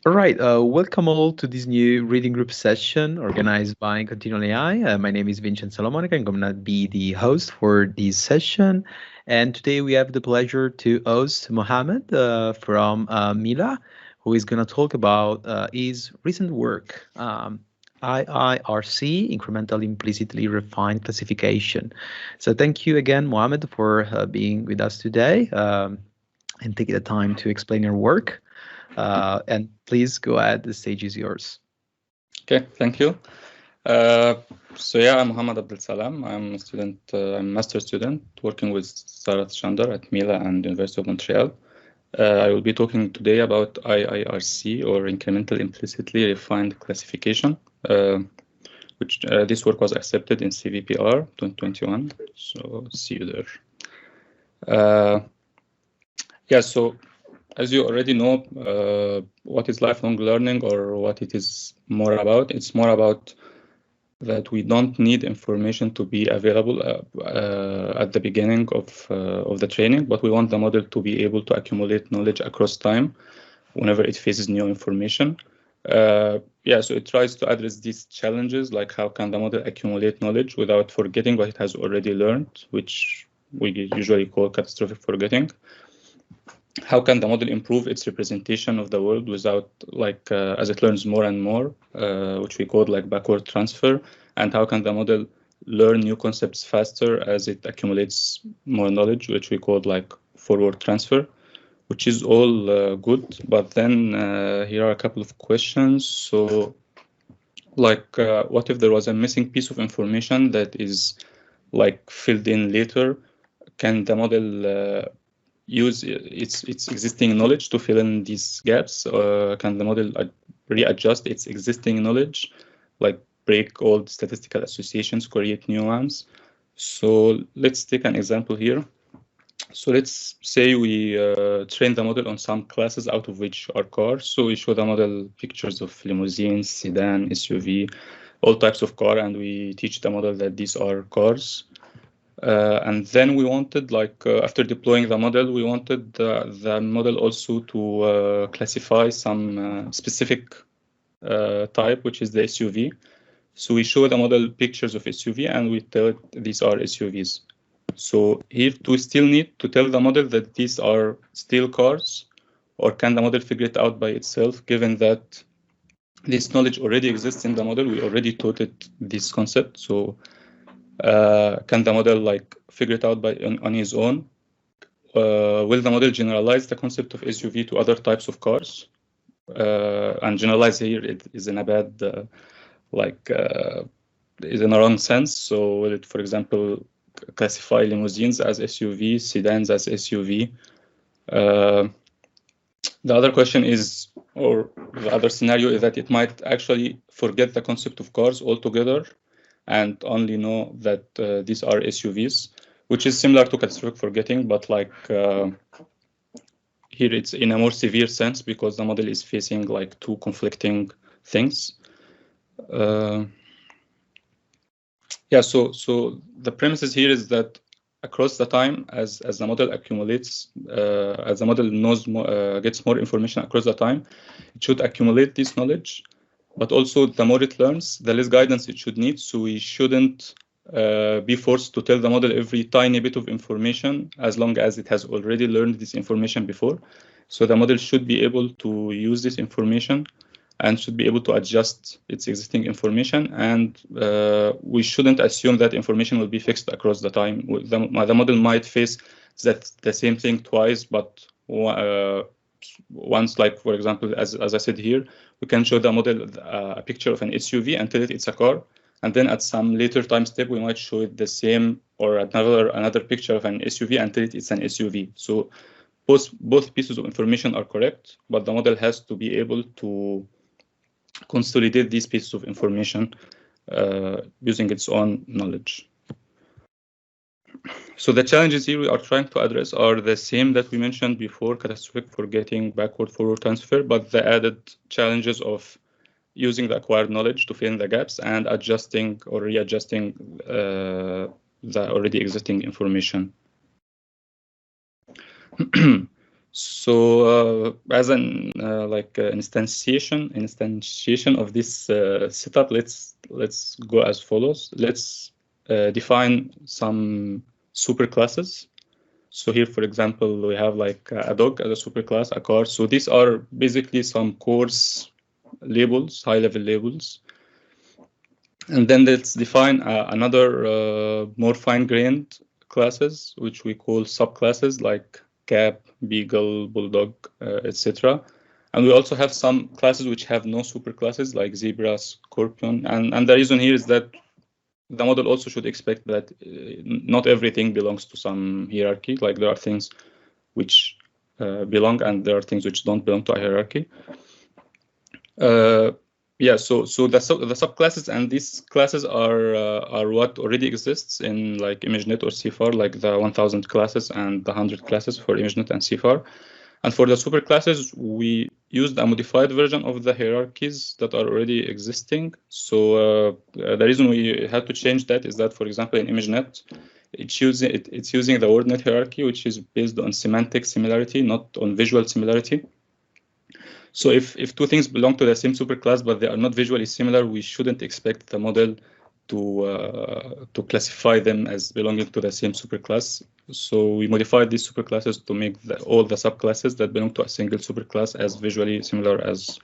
All right, welcome all to this new reading group session organized by ContinualAI. My name is Vincent Salamonica. I'm going to be the host for this session. And today we have the pleasure to host Mohamed from MILA, who is going to talk about his recent work, IIRC, Incremental Implicitly-Refined Classification. So thank you again, Mohamed, for being with us today and taking the time to explain your work. And please go ahead, the stage is yours. Okay, thank you. So yeah, I'm Mohamed Abdelsalam. I'm a student, I'm a master student working with Sarat Chandar at MILA and University of Montreal. I will be talking today about IIRC, or Incremental Implicitly Refined Classification, which this work was accepted in CVPR 2021. So see you there. Yeah, so as you already know, what is lifelong learning, or what it is more about? It's more about that we don't need information to be available at the beginning of the training, but we want the model to be able to accumulate knowledge across time whenever it faces new information. Yeah, so it tries to address these challenges, like how can the model accumulate knowledge without forgetting what it has already learned, which we usually call catastrophic forgetting. How can the model improve its representation of the world without, like, as it learns more and more, which we call like backward transfer? And how can the model learn new concepts faster as it accumulates more knowledge, which we call like forward transfer, which is all good. But then here are a couple of questions. So, like, what if there was a missing piece of information that is like filled in later? Can the model use its existing knowledge to fill in these gaps? Can the model readjust its existing knowledge, like break old statistical associations, create new ones? So let's take an example here. So let's say we train the model on some classes out of which are cars. So we show the model pictures of limousines, sedan, SUV, all types of car, and we teach the model that these are cars. And then we wanted, like, after deploying the model, we wanted the model also to classify some specific type, which is the SUV. So we show the model pictures of SUV and we tell it these are SUVs. So here we still need to tell the model that these are still cars, or can the model figure it out by itself, given that this knowledge already exists in the model? We already taught it this concept. So can the model like figure it out on his own? Will the model generalize the concept of SUV to other types of cars? And generalize here it is in a bad, is in a wrong sense. So will it, for example, classify limousines as SUV, sedans as SUV? The other question is, or the other scenario is that it might actually forget the concept of cars altogether and only know that these are SUVs, which is similar to catastrophic forgetting, but like here it's in a more severe sense because the model is facing like two conflicting things. Yeah, so the premises here is that across the time, as the model accumulates, as the model knows more, gets more information across the time, it should accumulate this knowledge. But also, the more it learns, the less guidance it should need. So we shouldn't be forced to tell the model every tiny bit of information as long as it has already learned this information before. So the model should be able to use this information and should be able to adjust its existing information. And we shouldn't assume that information will be fixed across the time. The model might face the same thing twice, but once, like, for example, as I said here, we can show the model a picture of an SUV and tell it it's a car. And then at some later time step, we might show it the same or another picture of an SUV and tell it it's an SUV. So both pieces of information are correct, but the model has to be able to consolidate these pieces of information using its own knowledge. So the challenges here we are trying to address are the same that we mentioned before: catastrophic forgetting, backward forward transfer, but the added challenges of using the acquired knowledge to fill in the gaps and adjusting or readjusting the already existing information. So as an instantiation of this setup, let's go as follows. Let's define some superclasses. So here, for example, we have like a dog as a superclass, a car. So these are basically some coarse labels, high-level labels. And then let's define another more fine-grained classes, which we call subclasses, like cat, beagle, bulldog, etc. And we also have some classes which have no superclasses, like zebra, scorpion. And the reason here is that the model also should expect that not everything belongs to some hierarchy. Like there are things which belong, and there are things which don't belong to a hierarchy. Yeah, so the subclasses and these classes are what already exists in like Imagenet or CIFAR, like the 1000 classes and the 100 classes for Imagenet and CIFAR. And for the superclasses, we used a modified version of the hierarchies that are already existing. So the reason we had to change that is that, for example, in Imagenet, it's using the wordnet hierarchy, which is based on semantic similarity, not on visual similarity. So if two things belong to the same superclass, but they are not visually similar, we shouldn't expect the model to classify them as belonging to the same superclass. So we modified these superclasses to make all the subclasses that belong to a single superclass as visually similar as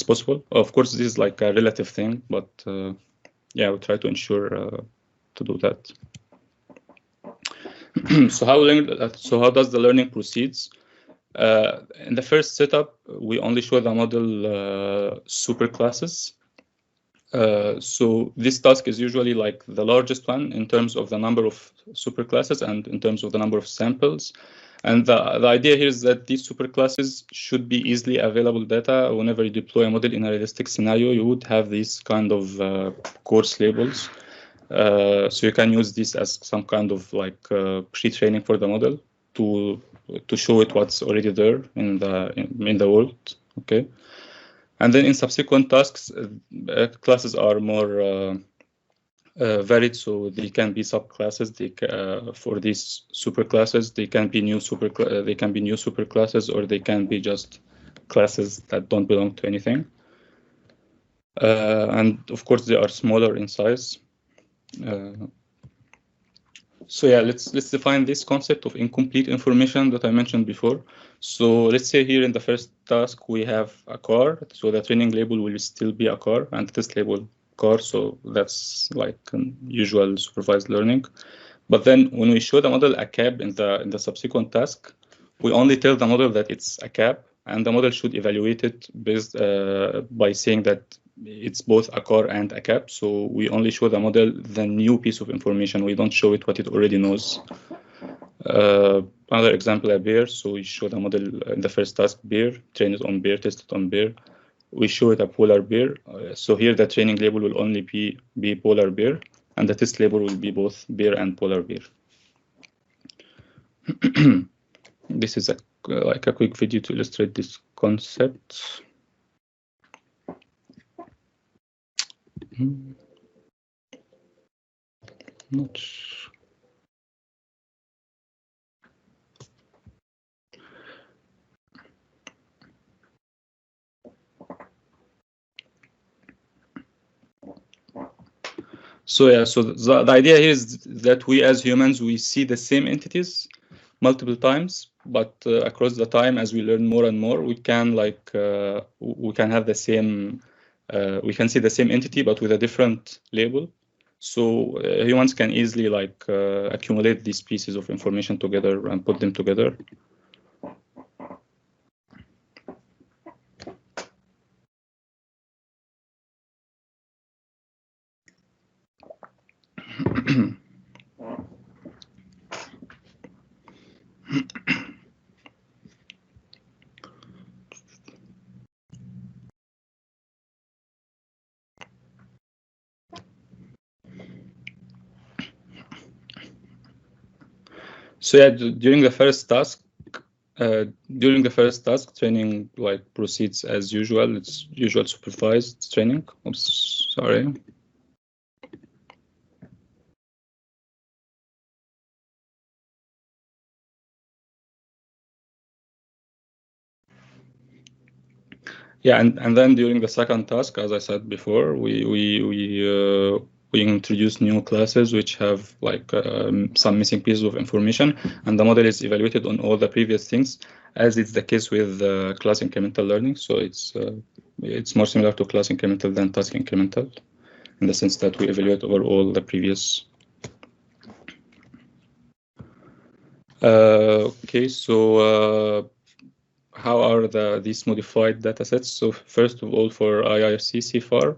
possible. Of course, this is like a relative thing, but yeah, we try to ensure to do that. So how does the learning proceeds? In the first setup, we only show the model superclasses. So this task is usually like the largest one in terms of the number of superclasses and in terms of the number of samples. And the idea here is that these superclasses should be easily available data. Whenever you deploy a model in a realistic scenario, you would have these kind of coarse labels. So you can use this as some kind of like pre-training for the model to show it what's already there in the world. Okay. And then in subsequent tasks, classes are more varied, so they can be subclasses. For these superclasses, they can be new superclasses, or they can be just classes that don't belong to anything. And of course, they are smaller in size. So yeah, let's define this concept of incomplete information that I mentioned before. So let's say here in the first task we have a car, so the training label will still be a car and the test label car, so that's like usual supervised learning. But then when we show the model a cab in the subsequent task, we only tell the model that it's a cab, and the model should evaluate it based by saying that it's both a car and a cab. So we only show the model the new piece of information. We don't show it what it already knows. Another example, a bear. So we show the model in the first task, bear, train it on bear, test it on bear. We show it a polar bear. So here the training label will only be polar bear, and the test label will be both bear and polar bear. This is like a quick video to illustrate this concept. Not sure. So yeah, so the idea here is that we as humans, we see the same entities multiple times, but across the time, as we learn more and more, we can like we can have the same we can see the same entity but with a different label. So humans can easily like accumulate these pieces of information together and put them together. So yeah, during the first task, training like proceeds as usual. It's usual supervised training. Oops, sorry. Yeah, and then during the second task, as I said before, we introduce new classes which have like some missing pieces of information, and the model is evaluated on all the previous things, as it's the case with class incremental learning. So it's more similar to class incremental than task incremental, in the sense that we evaluate over all the previous. Okay, so how are these modified datasets? So first of all, for IIRC CIFAR,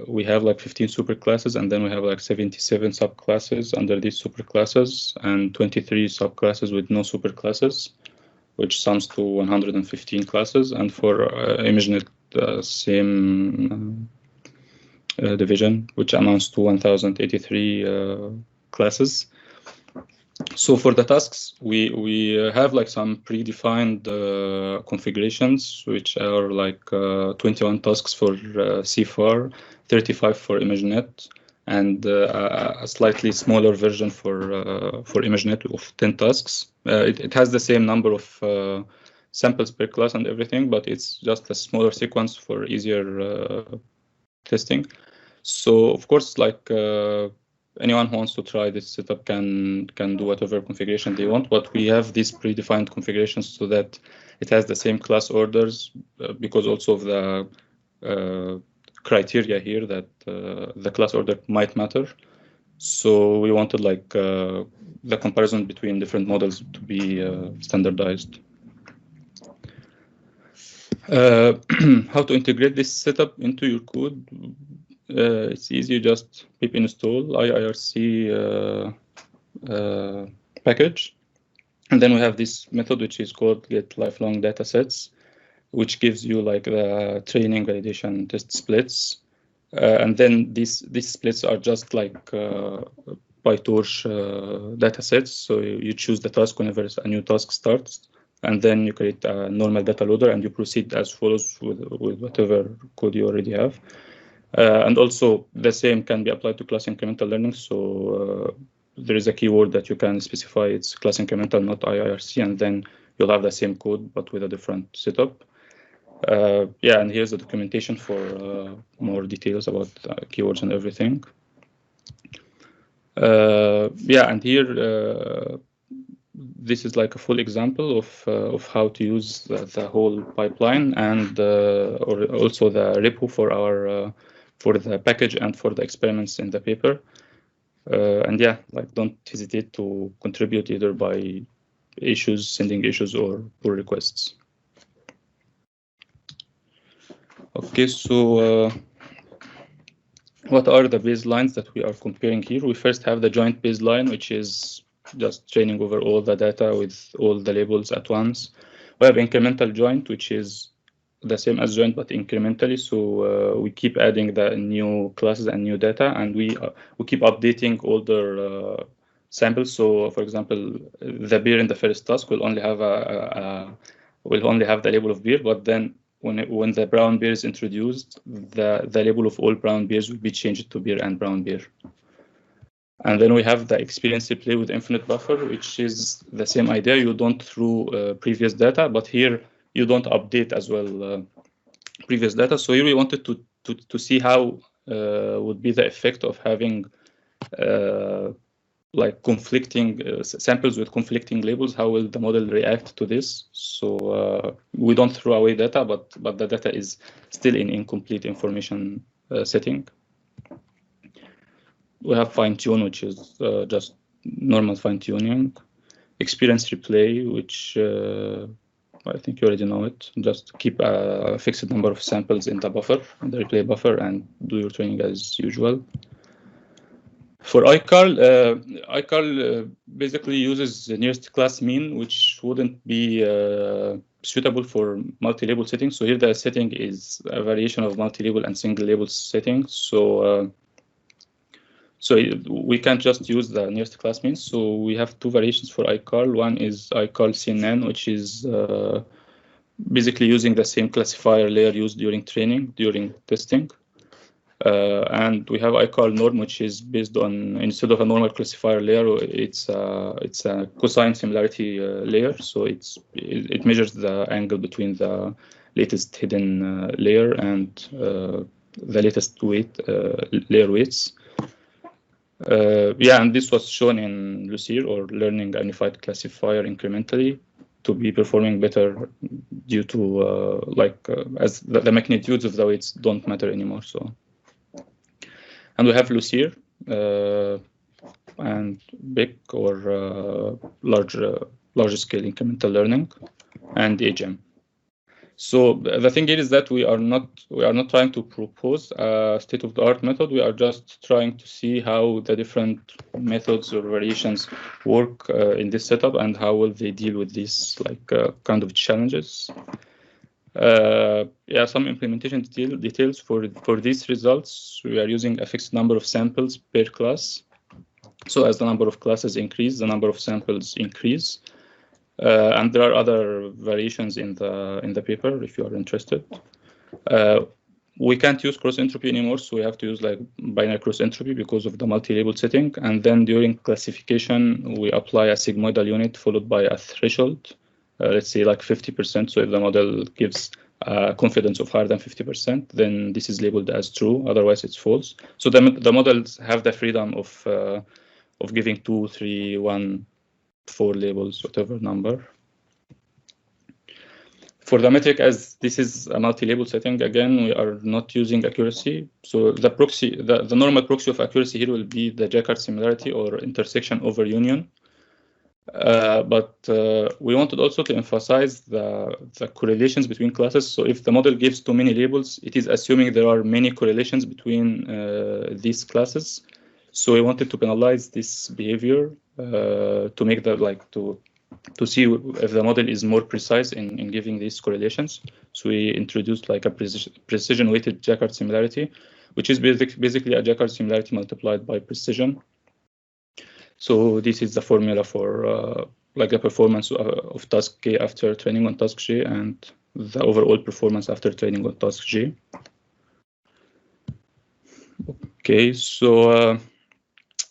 we have like 15 superclasses, and then we have like 77 subclasses under these superclasses, and 23 subclasses with no superclasses, which sums to 115 classes. And for Imagenet, same division, which amounts to 1083 classes. So for the tasks, we have like some predefined configurations, which are like 21 tasks for CIFAR, 35 for Imagenet, and a slightly smaller version for Imagenet of 10 tasks. It has the same number of samples per class and everything, but it's just a smaller sequence for easier testing. So of course, like anyone who wants to try this setup can do whatever configuration they want, but we have these predefined configurations so that it has the same class orders, because also of the criteria here that the class order might matter. So we wanted like the comparison between different models to be standardized. How to integrate this setup into your code? It's easy, just pip install IIRC package, and then we have this method which is called get lifelong datasets, which gives you like the training, validation, test splits, and then these splits are just like PyTorch datasets. So you choose the task whenever a new task starts, and then you create a normal data loader, and you proceed as follows with whatever code you already have. And also the same can be applied to class incremental learning. So there is a keyword that you can specify, it's class incremental, not IIRC, and then you'll have the same code but with a different setup. Yeah, and here's the documentation for more details about keywords and everything. Yeah, and here this is like a full example of how to use the whole pipeline, and or also the repo for our for the package and for the experiments in the paper. And yeah, like don't hesitate to contribute either by issues, sending issues, or pull requests. Okay, so what are the baselines that we are comparing here? We first have the joint baseline, which is just training over all the data with all the labels at once. We have incremental joint, which is the same as joint but incrementally. So we keep adding the new classes and new data, and we keep updating older samples. So for example, the beer in the first task will only have the label of beer, but then when the brown beer is introduced, the label of all brown beers will be changed to beer and brown beer. And then we have the experience replay with infinite buffer, which is the same idea. You don't through previous data, but here you don't update as well previous data. So here we wanted to see how would be the effect of having like conflicting samples with conflicting labels. How will the model react to this? So we don't throw away data, but the data is still in incomplete information setting. We have fine-tune, which is just normal fine-tuning. Experience replay, which I think you already know it. Just keep a fixed number of samples in the buffer, in the replay buffer, and do your training as usual. For ICARL basically uses the nearest class mean, which wouldn't be suitable for multi-label settings. So here the setting is a variation of multi-label and single-label settings. So we can't just use the nearest class means. So we have two variations for ICARL. One is ICARL CNN, which is basically using the same classifier layer used during training, during testing. And we have ICARL norm, which is based on, instead of a normal classifier layer, it's a cosine similarity layer. So it measures the angle between the latest hidden layer and the latest layer weights. Yeah, and this was shown in Lucere, or learning a unified classifier incrementally, to be performing better due to as the magnitudes of the weights don't matter anymore. So, and we have Lucere and big or large scale incremental learning and AGEM. So the thing here is that we are not trying to propose a state-of-the-art method. We are just trying to see how the different methods or variations work in this setup, and how will they deal with these kind of challenges. Yeah, some implementation details for these results. We are using a fixed number of samples per class. So as the number of classes increase, the number of samples increase. And there are other variations in the paper if you are interested. We can't use cross entropy anymore, so we have to use binary cross entropy because of the multi-label setting. And then during classification, we apply a sigmoidal unit followed by a threshold, let's say 50%. So if the model gives confidence of higher than 50%, then this is labeled as true. Otherwise, it's false. So the models have the freedom of giving 2, 3, 1, 4 labels, whatever number. For the metric, as this is a multi-label setting, again, we are not using accuracy. So the proxy, the normal proxy of accuracy here will be the Jacquard similarity or intersection over union. But we wanted also to emphasize the correlations between classes. So if the model gives too many labels, it is assuming there are many correlations between these classes. So we wanted to penalize this behavior to make that to see if the model is more precise in giving these correlations. So we introduced a precision-weighted Jacquard similarity, which is basically a Jacquard similarity multiplied by precision. So this is the formula for the performance of task K after training on task J, and the overall performance after training on task J. Okay, so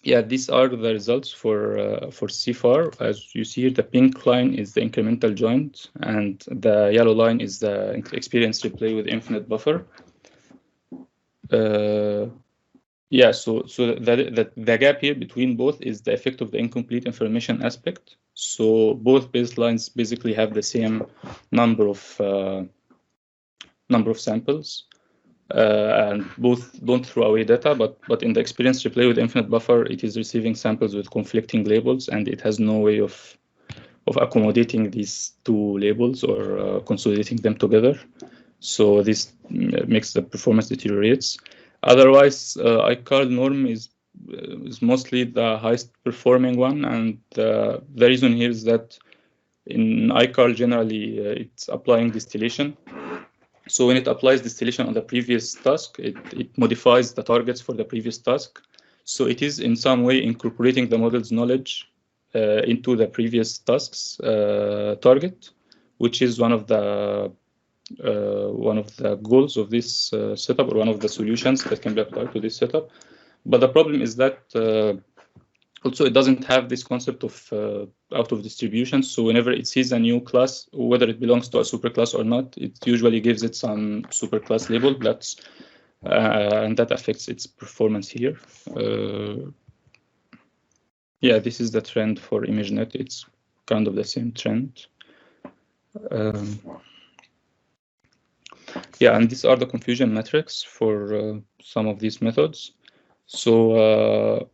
yeah, these are the results for CIFAR. As you see here, the pink line is the incremental joint, and the yellow line is the experience replay with infinite buffer. Yeah, so the gap here between both is the effect of the incomplete information aspect. So both baselines basically have the same number of samples. And both don't throw away data, but in the experience replay with infinite buffer, it is receiving samples with conflicting labels, and it has no way of accommodating these two labels or consolidating them together. So this makes the performance deteriorates. Otherwise, IIRC norm is mostly the highest performing one, and the reason here is that in IIRC generally it's applying distillation. So when it applies distillation on the previous task, it modifies the targets for the previous task. So it is in some way incorporating the model's knowledge into the previous task's target, which is one of the goals of this setup, or one of the solutions that can be applied to this setup. But the problem is that also it doesn't have this concept of out of distribution. So whenever it sees a new class, whether it belongs to a superclass or not, it usually gives it some superclass label. And that affects its performance here. Yeah, this is the trend for Imagenet. It's kind of the same trend. Yeah, and these are the confusion metrics for some of these methods. So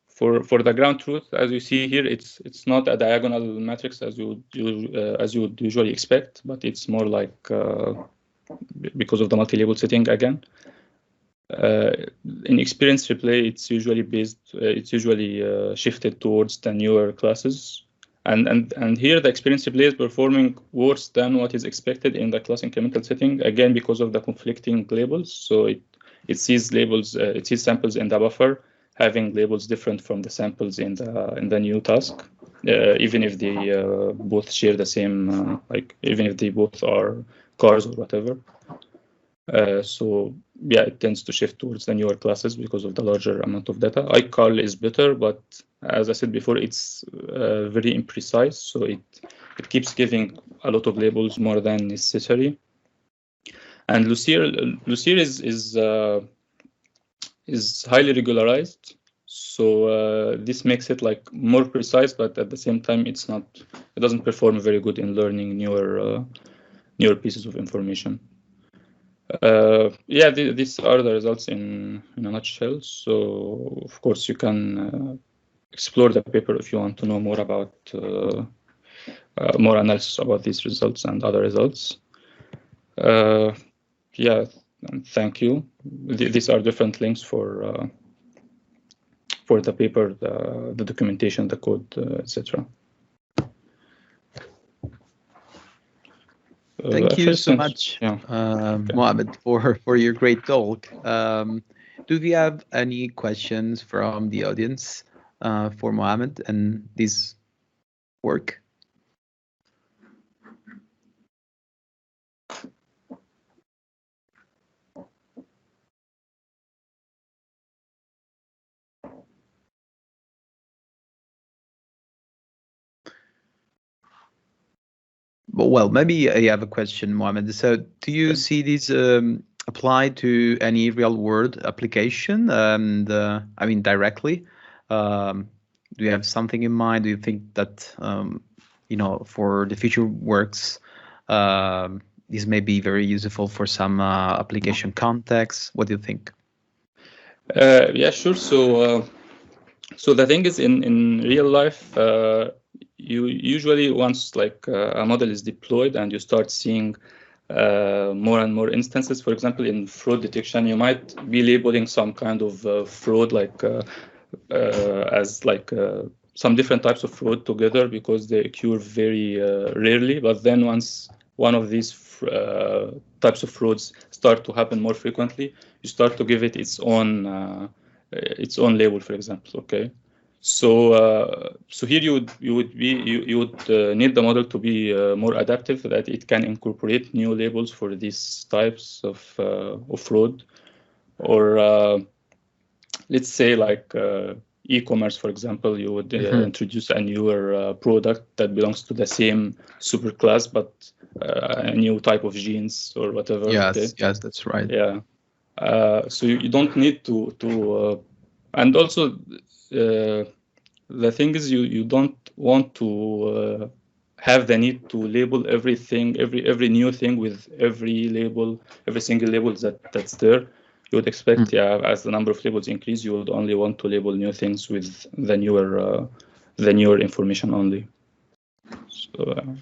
for the ground truth, as you see here, it's not a diagonal matrix as you would usually expect, but it's more like because of the multi-label setting again. In experience replay, it's usually shifted towards the newer classes, and here the experience replay is performing worse than what is expected in the class incremental setting, again because of the conflicting labels. So it sees labels, it sees samples in the buffer having labels different from the samples in the new task, even if they both share the same, even if they both are cars or whatever. So yeah, it tends to shift towards the newer classes because of the larger amount of data. IIRC is better, but as I said before, it's very imprecise. So it keeps giving a lot of labels more than necessary. And Lucere is highly regularized, so this makes it like more precise, but at the same time, it doesn't perform very good in learning newer pieces of information. Yeah, these are the results in a nutshell. So of course you can explore the paper if you want to know more about more analysis about these results and other results. Yeah, thank you. These are different links for the paper, the documentation, the code, etc. Thank you so much, Mohamed, for your great talk. Do we have any questions from the audience for Mohamed and this work? Well, maybe I have a question, Mohamed. So do you see these apply to any real-world application? And I mean, directly? Do you have something in mind? Do you think that, for the future works, this may be very useful for some application contexts? What do you think? Yeah, sure. So the thing is, in real life, you usually, once like a model is deployed and you start seeing more and more instances, for example, in fraud detection, you might be labeling some kind of fraud like as like some different types of fraud together because they occur very rarely. But then once one of these types of frauds start to happen more frequently, you start to give it its own label, for example. Okay. So here you would need the model to be more adaptive, that it can incorporate new labels for these types of fraud, or let's say like e-commerce, for example, you would introduce a newer product that belongs to the same superclass, but a new type of genes or whatever. Yes, okay? Yes, that's right. Yeah. So you don't need to and also. The thing is, you don't want to have the need to label everything, every new thing with every single label that's there. You would expect, as the number of labels increase, you would only want to label new things with the newer information only. So,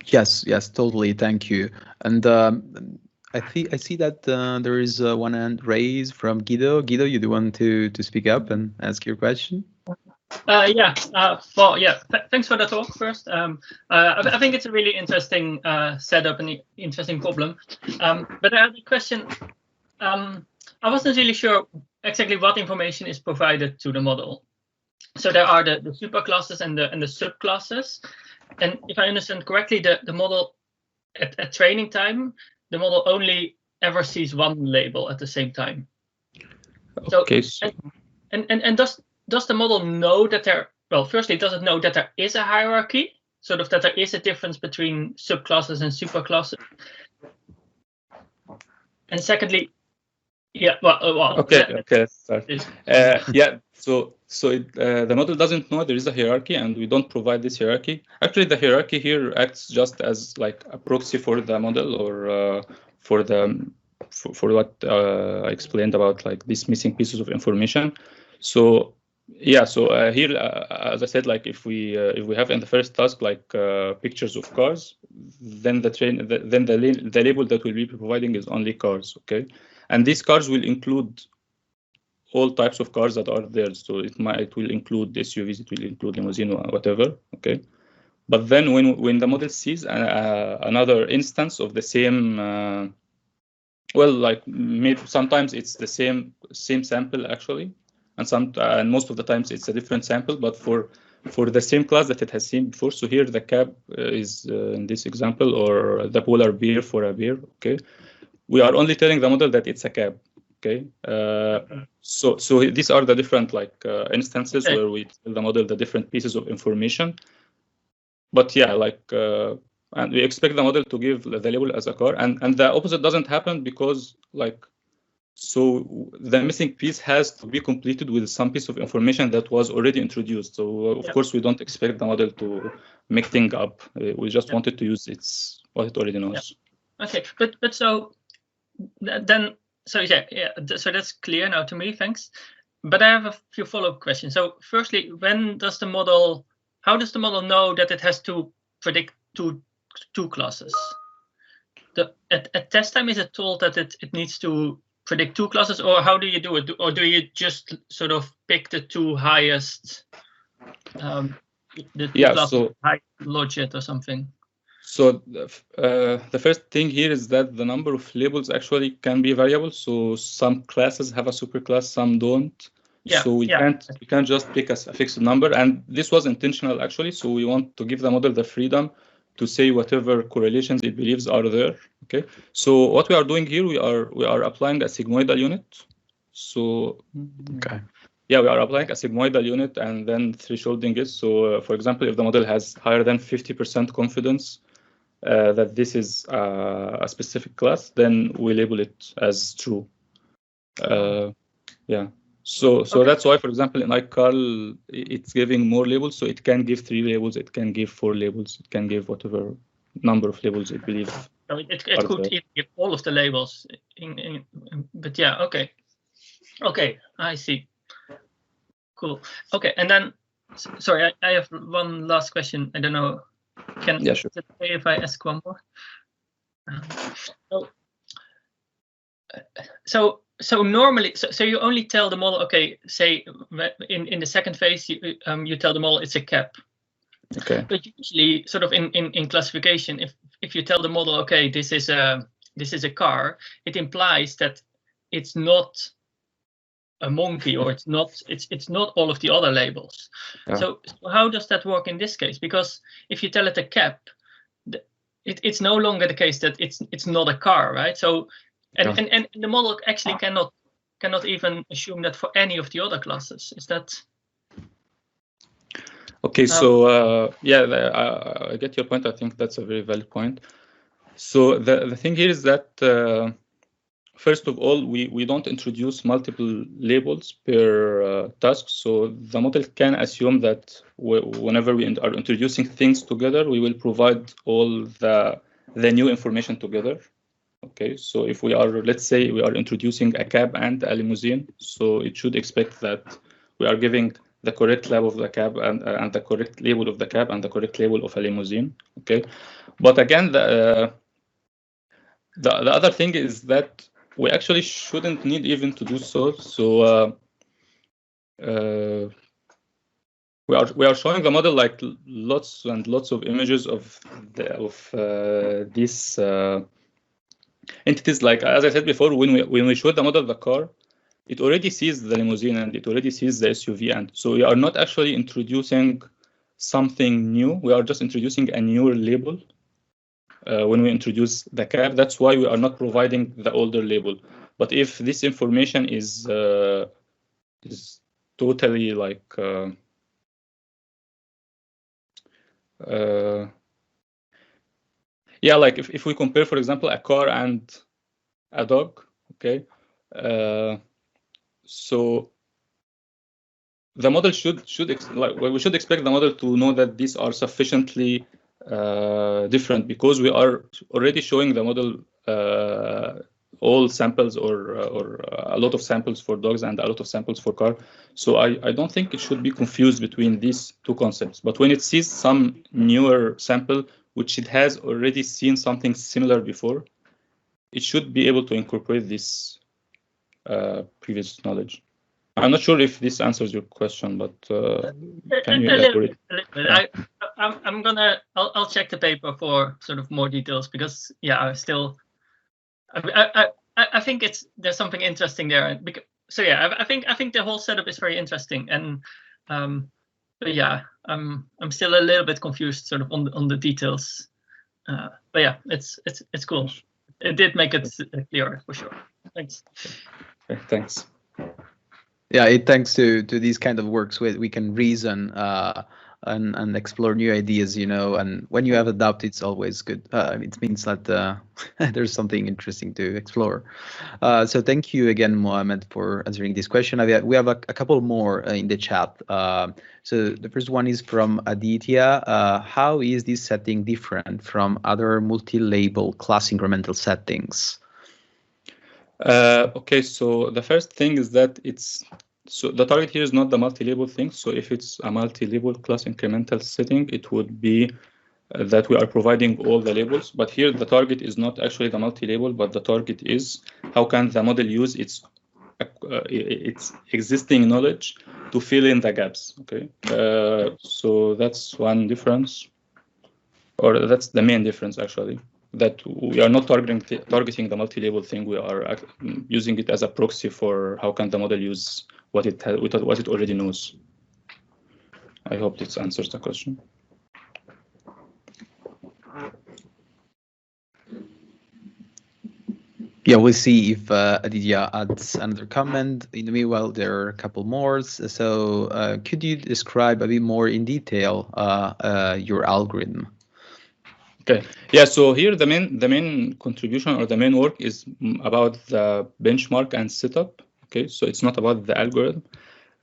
yes, totally. Thank you. And I see that there is one hand raised from Guido. Guido, you do want to speak up and ask your question? Thanks for the talk first. I think it's a really interesting setup and interesting problem. But I had a question. I wasn't really sure exactly what information is provided to the model. So there are the superclasses and the subclasses. And if I understand correctly, the model at training time, the model only ever sees one label at the same time. Okay. And does the model know that firstly, does it know that there is a hierarchy, sort of that there is a difference between subclasses and superclasses? And secondly, okay. So the model doesn't know there is a hierarchy, and we don't provide this hierarchy. Actually, the hierarchy here acts just as like a proxy for the model, or for what I explained about like these missing pieces of information. So yeah, so here, as I said, like if we have in the first task like pictures of cars, then the label that we'll be providing is only cars, okay? And these cars will include all types of cars that are there. So it will include SUVs, it will include limousine, or whatever, okay? But then when the model sees another instance of the same, like maybe sometimes it's the same sample actually, and most of the times it's a different sample, but for the same class that it has seen before. So here the cab is in this example, or the polar bear for a bear, okay? We are only telling the model that it's a cab, okay? So these are the different instances where we tell the model the different pieces of information. But yeah, and we expect the model to give the label as a car, and the opposite doesn't happen because so the missing piece has to be completed with some piece of information that was already introduced. So of course we don't expect the model to make things up. We just wanted to use what it already knows. Okay, but so then so so that's clear now to me. Thanks. But I have a few follow-up questions. So firstly, how does the model know that it has to predict two classes? At test time, is it told that it needs to predict two classes, or how do you do it? Or do you just sort of pick the two highest, so high logit or something? So the first thing here is that the number of labels actually can be variable. So some classes have a superclass, some don't. So we can't just pick a fixed number, and this was intentional actually. So we want to give the model the freedom to say whatever correlations it believes are there. Okay. So what we are doing here, we are applying a sigmoidal unit. So we are applying a sigmoidal unit and then thresholding it. So for example, if the model has higher than 50% confidence that this is a specific class, then we label it as true. So that's why, for example, in iCarl, it's giving more labels. So it can give 3 labels, it can give 4 labels, it can give whatever number of labels it believes. So it could even give all of the labels. But yeah, okay. Okay, I see. Cool. Okay, and then, sorry, I have one last question. I don't know. Is it okay if I ask one more? So normally, so you only tell the model, okay, say in the second phase, you tell the model it's a cap. Okay. But usually, sort of in classification, if you tell the model, okay, this is a car, it implies that it's not a monkey, or it's not all of the other labels. Yeah. So how does that work in this case? Because if you tell it a cap, it's no longer the case that it's not a car, right? So and the model actually cannot even assume that for any of the other classes. Is that okay? So I get your point. I think that's a very valid point. So the thing here is that first of all, we don't introduce multiple labels per task. So the model can assume that whenever we are introducing things together, we will provide all the new information together. Okay, so if we are, let's say we are introducing a cab and a limousine, so it should expect that we are giving the correct label of the cab and the correct label of the cab and the correct label of a limousine. Okay, but again, the other thing is that we actually shouldn't need even to do so. So we are showing the model like lots and lots of images of these entities. Like as I said before, when we show the model the car, it already sees the limousine and it already sees the SUV, and so we are not actually introducing something new. We are just introducing a newer label. When we introduce the cab, that's why we are not providing the older label. But if this information is totally like like if we compare, for example, a car and a dog, okay, so the model should we should expect the model to know that these are sufficiently different, because we are already showing the model all samples or a lot of samples for dogs and a lot of samples for car. So I don't think it should be confused between these two concepts. But when it sees some newer sample, which it has already seen something similar before, it should be able to incorporate this previous knowledge. I'm not sure if this answers your question, but can you elaborate? I'll check the paper for sort of more details, because I think there's something interesting there. So I think the whole setup is very interesting, and but I'm still a little bit confused sort of on the details. But yeah, it's cool. It did make it clearer for sure. Thanks. Okay, thanks. Yeah, it thanks to these kind of works where we can reason and explore new ideas, you know. And when you have a doubt, it's always good. It means that there's something interesting to explore. So thank you again, Mohamed, for answering this question. We have a couple more in the chat. So the first one is from Aditya. How is this setting different from other multi-label class incremental settings? Okay, so the first thing is that so the target here is not the multi-label thing. So if it's a multi-label class incremental setting, it would be that we are providing all the labels. But here the target is not actually the multi-label, but the target is how can the model use its existing knowledge to fill in the gaps. Okay, so that's one difference, or that's the main difference actually. That we are not targeting the multi-label thing. We are using it as a proxy for how can the model use what it already knows. I hope this answers the question. Yeah, we'll see if Aditya adds another comment. In the meanwhile, there are a couple more. So could you describe a bit more in detail your algorithm? Okay. Yeah. So here the main contribution or the main work is about the benchmark and setup. Okay. So it's not about the algorithm.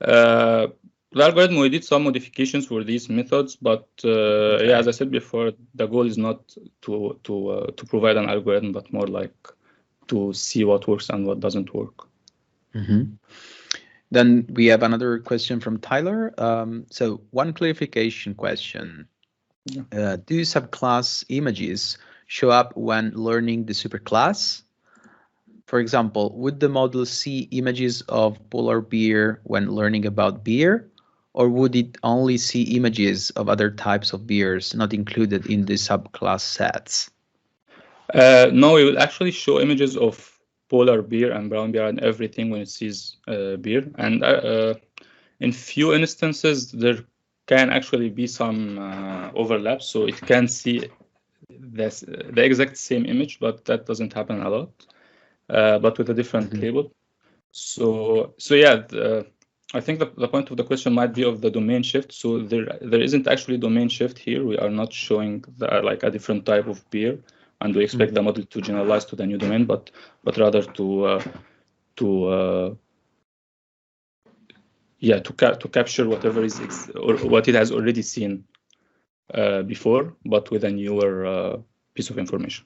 The algorithm, we did some modifications for these methods, but okay. Yeah, as I said before, the goal is not to provide an algorithm, but more like to see what works and what doesn't work. Mm-hmm. Then we have another question from Tyler. So one clarification question. Yeah. Do subclass images show up when learning the superclass? For example, would the model see images of polar bear when learning about beer? Or would it only see images of other types of beers not included in the subclass sets? No, it will actually show images of polar bear and brown bear and everything when it sees beer. And in few instances, there can actually be some overlap. So it can see the exact same image, but that doesn't happen a lot, but with a different label. So yeah, I think the point of the question might be of the domain shift. So there isn't actually domain shift here. We are not showing like a different type of beer, and we expect the model to generalize to the new domain, but rather to capture whatever is or what it has already seen before, but with a newer piece of information.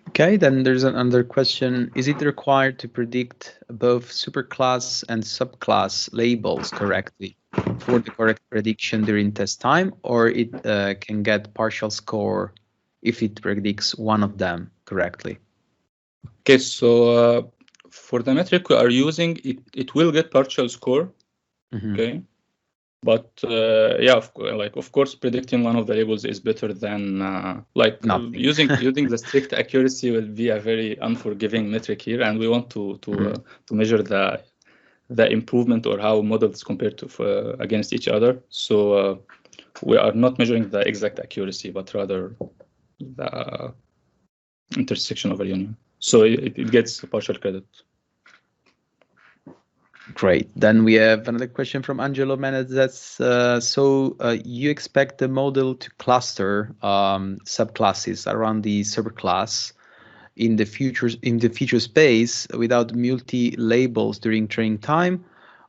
Okay, then there's another question. Is it required to predict both superclass and subclass labels correctly for the correct prediction during test time, or it can get partial score if it predicts one of them correctly? Okay, so for the metric we are using, it will get partial score. Okay. But yeah, of course, predicting one of the labels is better than using the strict accuracy will be a very unforgiving metric here, and we want to measure the improvement or how models compare to against each other. So we are not measuring the exact accuracy, but rather the intersection of a union. So it gets partial credit. Great. Then we have another question from Angelo Menezes. So you expect the model to cluster subclasses around the superclass in the future space without multi-labels during training time,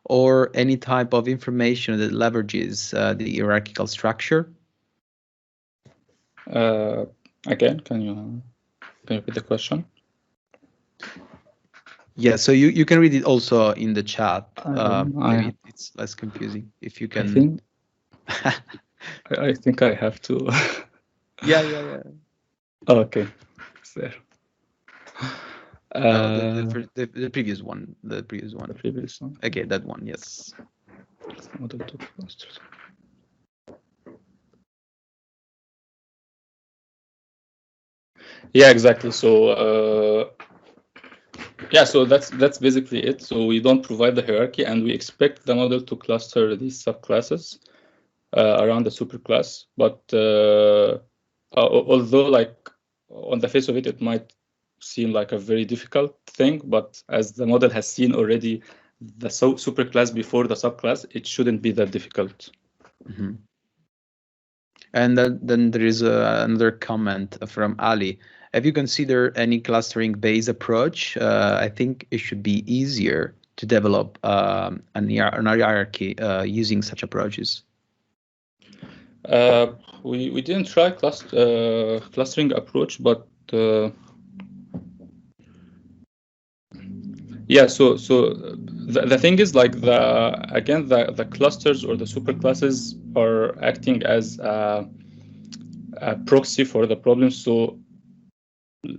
or any type of information that leverages the hierarchical structure? Again, can you repeat the question? Yeah, so you can read it also in the chat. Maybe it's less confusing if you can. I think I have to. Yeah. Okay, it's there. The previous one. The previous one. The previous one. Okay, that one. Yes. Yeah, exactly. So yeah, so that's basically it. So we don't provide the hierarchy, and we expect the model to cluster these subclasses around the superclass. But although, like on the face of it, it might seem like a very difficult thing, but as the model has seen already the superclass before the subclass, it shouldn't be that difficult. Mm-hmm. And then there is another comment from Ali. Have you considered any clustering-based approach? I think it should be easier to develop an hierarchy using such approaches. We didn't try clustering approach, but yeah. So the thing is, like, the clusters or the superclasses are acting as a proxy for the problem. So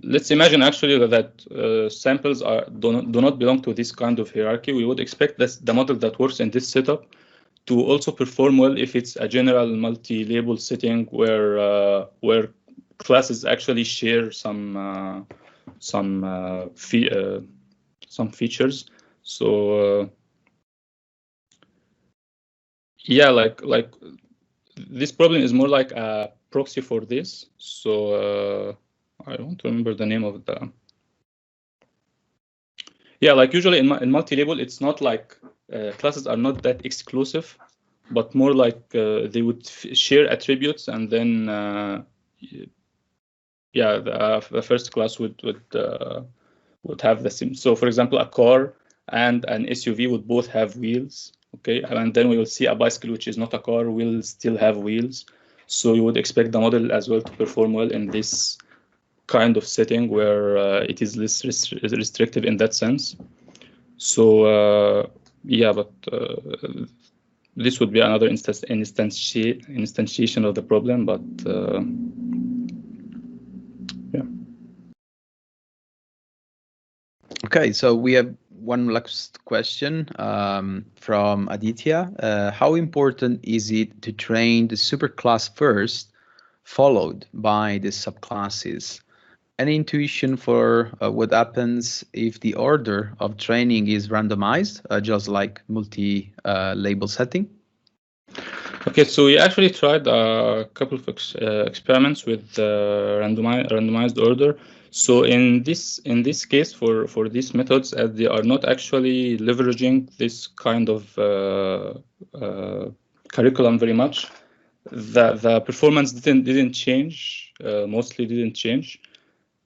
let's imagine actually that samples do not belong to this kind of hierarchy. We would expect the model that works in this setup to also perform well if it's a general multi-label setting where classes actually share some features. So yeah, like this problem is more like a proxy for this. So I don't remember the name of the. Yeah, like usually in multi-label, it's not like classes are not that exclusive, but more like they would share attributes, and then yeah, the first class would have the same. So for example, a car and an SUV would both have wheels. Okay, and then we will see a bicycle, which is not a car, will still have wheels. So you would expect the model as well to perform well in this kind of setting where it is less restrictive in that sense. So yeah, but this would be another instantiation of the problem, but yeah. Okay, so we have one last question from Aditya. How important is it to train the superclass first, followed by the subclasses? Any intuition for what happens if the order of training is randomized, just like multi-label setting? Okay, so we actually tried a couple of experiments with randomized order. So in this case, for these methods, as they are not actually leveraging this kind of curriculum very much, the performance didn't change. Mostly didn't change.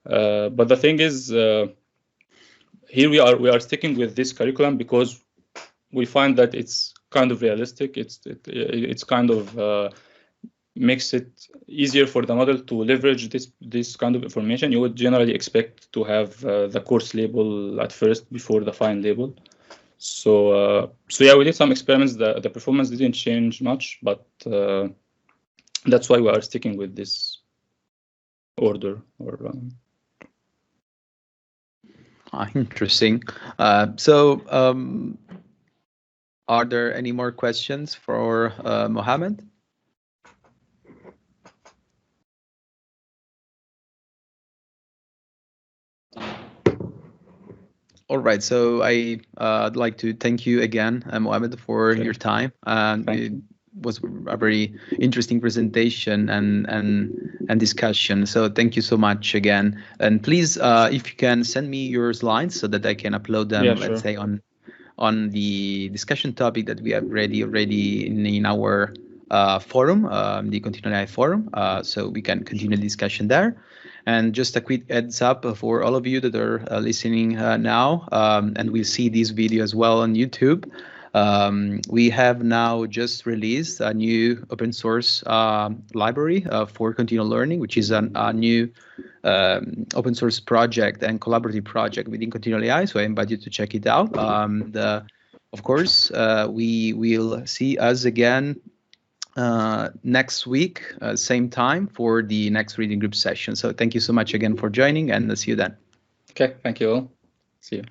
But the thing is, here we are sticking with this curriculum because we find that it's kind of realistic. It's kind of makes it easier for the model to leverage this kind of information. You would generally expect to have the coarse label at first before the fine label. So yeah, we did some experiments. The performance didn't change much, but that's why we are sticking with this order. Or interesting. Are there any more questions for Mohamed? All right, so I'd like to thank you again, Mohamed, for your time. It was a very interesting presentation and discussion. So thank you so much again. And please, if you can send me your slides so that I can upload them, let's say on the discussion topic that we have already in our forum, the ContinualAI forum, so we can continue the discussion there. And just a quick heads up for all of you that are listening now, and will see this video as well on YouTube. We have now just released a new open source library for continual learning, which is a new open source project and collaborative project within ContinualAI. So I invite you to check it out. Of course, we will see us again next week, same time for the next reading group session. So thank you so much again for joining, and see you then. Okay, thank you all. See you.